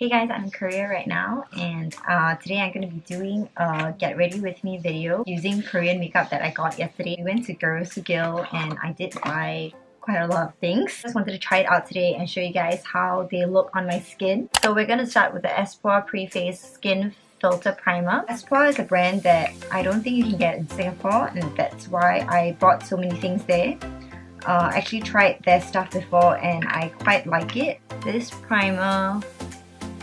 Hey guys, I'm in Korea right now, and today I'm going to be doing a get ready with me video using Korean makeup that I got yesterday. We went to GRWM and I did buy quite a lot of things. Just wanted to try it out today and show you guys how they look on my skin. So we're going to start with the Espoir Pre-Face Skin Filter Primer. Espoir is a brand that I don't think you can get in Singapore, and that's why I bought so many things there. I actually tried their stuff before and I quite like it. This primer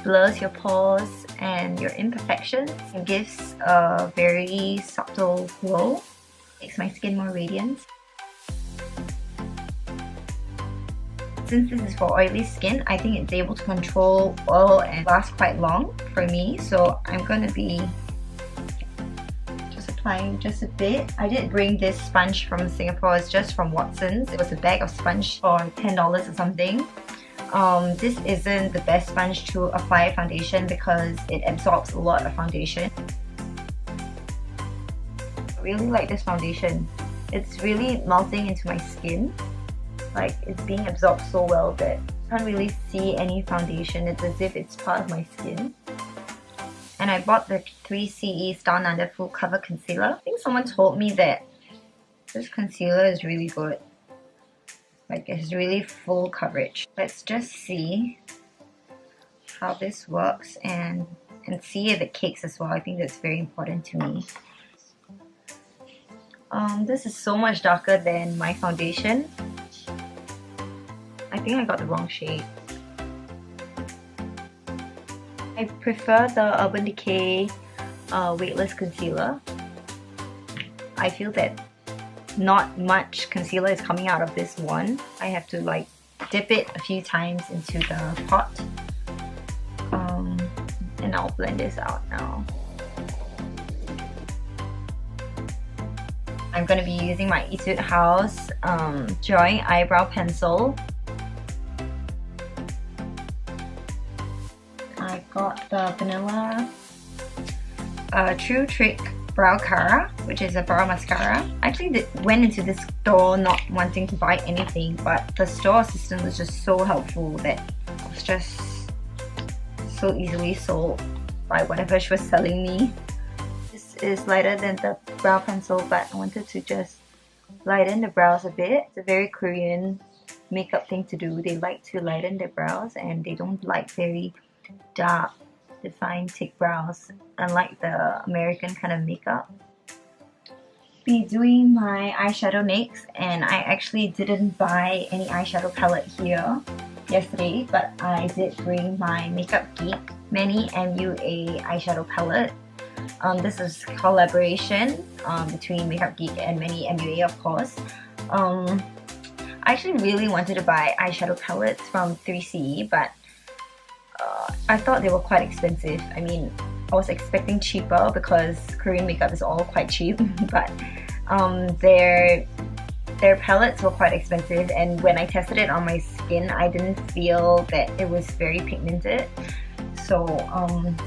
blurs your pores and your imperfections and gives a very subtle glow. Makes my skin more radiant. Since this is for oily skin, I think it's able to control oil and last quite long for me. So I'm going to be just applying just a bit. I did bring this sponge from Singapore. It's just from Watson's. It was a bag of sponge for $10 or something. This isn't the best sponge to apply foundation because it absorbs a lot of foundation. I really like this foundation. It's really melting into my skin. Like, it's being absorbed so well that I can't really see any foundation. It's as if it's part of my skin. And I bought the 3CE Down Under Full Cover Concealer. I think someone told me that this concealer is really good. Like, it's really full coverage. Let's just see how this works and see if it cakes as well. I think that's very important to me. This is so much darker than my foundation. I think I got the wrong shade. I prefer the Urban Decay Weightless Concealer. I feel that not much concealer is coming out of this one. I have to like dip it a few times into the pot. And I'll blend this out now. I'm going to be using my Etude House Drawing Eyebrow Pencil. I got the Banila True Trick Brow Cara, which is a brow mascara. I actually went into this store not wanting to buy anything, but the store assistant was just so helpful that it was just so easily sold by whatever she was selling me. This is lighter than the brow pencil, but I wanted to just lighten the brows a bit. It's a very Korean makeup thing to do. They like to lighten their brows and they don't like very dark, defined thick brows, unlike the American kind of makeup. Be doing my eyeshadow next, and I actually didn't buy any eyeshadow palette here yesterday, but I did bring my Makeup Geek Manny MUA eyeshadow palette. This is collaboration between Makeup Geek and Manny MUA, of course. I actually really wanted to buy eyeshadow palettes from 3CE, but I thought they were quite expensive. I mean, I was expecting cheaper because Korean makeup is all quite cheap, but their palettes were quite expensive, and when I tested it on my skin, I didn't feel that it was very pigmented. So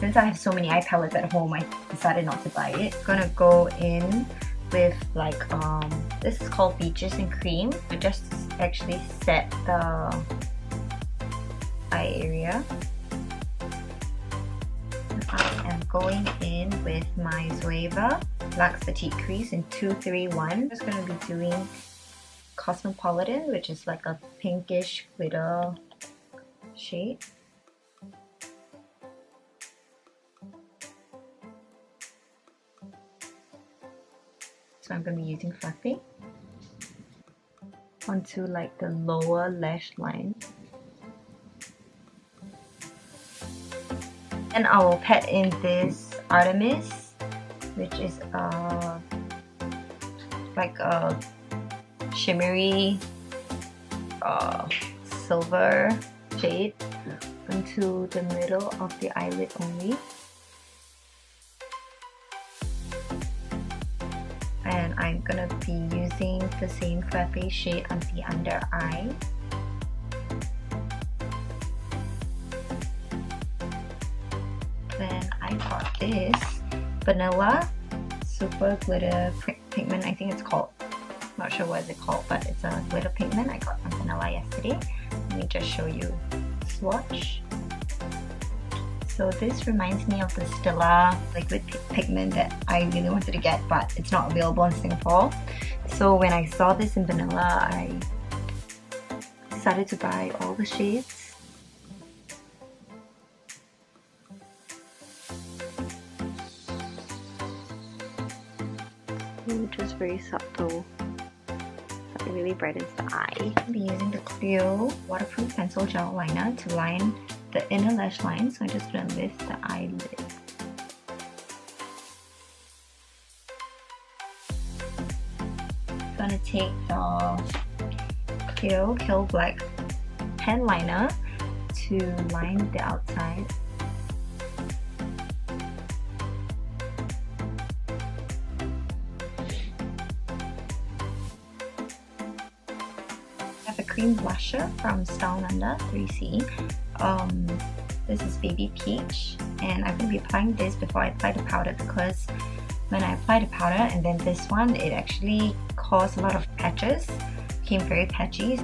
since I have so many eye palettes at home, I decided not to buy it. I'm gonna go in with like this is called Beaches and Cream. I just actually set the eye area. I am going in with my Zoeva Luxe Petite Crease in 231. I'm just going to be doing Cosmopolitan, which is like a pinkish glitter shade. So I'm going to be using Fluffy onto like the lower lash line. And I will pat in this Artemis, which is like a shimmery silver shade, into the middle of the eyelid only. And I'm gonna be using the same Frappe shade on the under eye. Then I got this Vanilla Super Glitter Pigment, I think it's called. Not sure what it's called, but it's a glitter pigment I got from Banila yesterday. Let me just show you the swatch. So this reminds me of the Stella liquid pigment that I really wanted to get, but it's not available in Singapore. So when I saw this in Banila, I decided to buy all the shades. Just very subtle. But it really brightens the eye. I'll be using the Clio waterproof pencil gel liner to line the inner lash line. So I'm just going to lift the eyelid. I'm going to take the Clio Kill Black pen liner to line the outside. A cream blusher from Style Nanda 3C. This is Baby Peach, and I'm going to be applying this before I apply the powder, because when I apply the powder and then this one, it actually caused a lot of patches, became very patchy.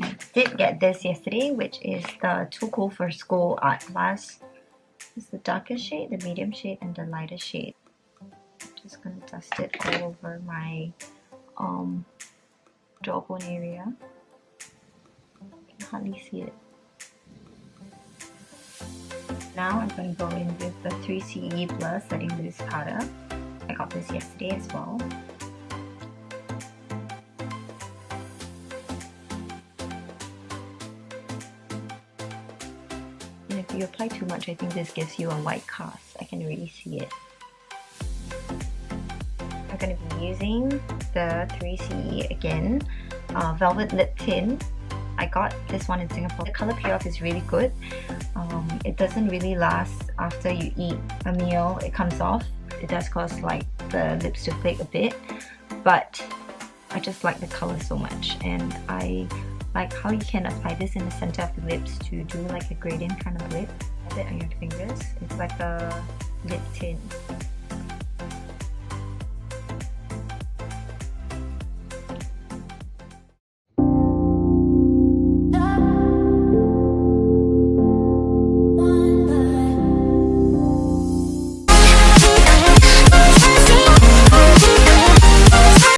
I did get this yesterday, which is the Too Cool for School Artclass. This is the darker shade, the medium shade, and the lighter shade. Just gonna dust it all over my jawbone area. You can hardly see it. Now I'm gonna go in with the 3CE Blur Setting Loose powder. I got this yesterday as well. And if you apply too much, I think this gives you a white cast. I can really see it. I'm going to be using the 3CE again, Velvet Lip Tint. I got this one in Singapore. The color payoff is really good. It doesn't really last after you eat a meal. It comes off. It does cause like the lips to flake a bit, but I just like the color so much, and I like how you can apply this in the center of the lips to do like a gradient kind of lip. Have it on your fingers. It's like a lip tint.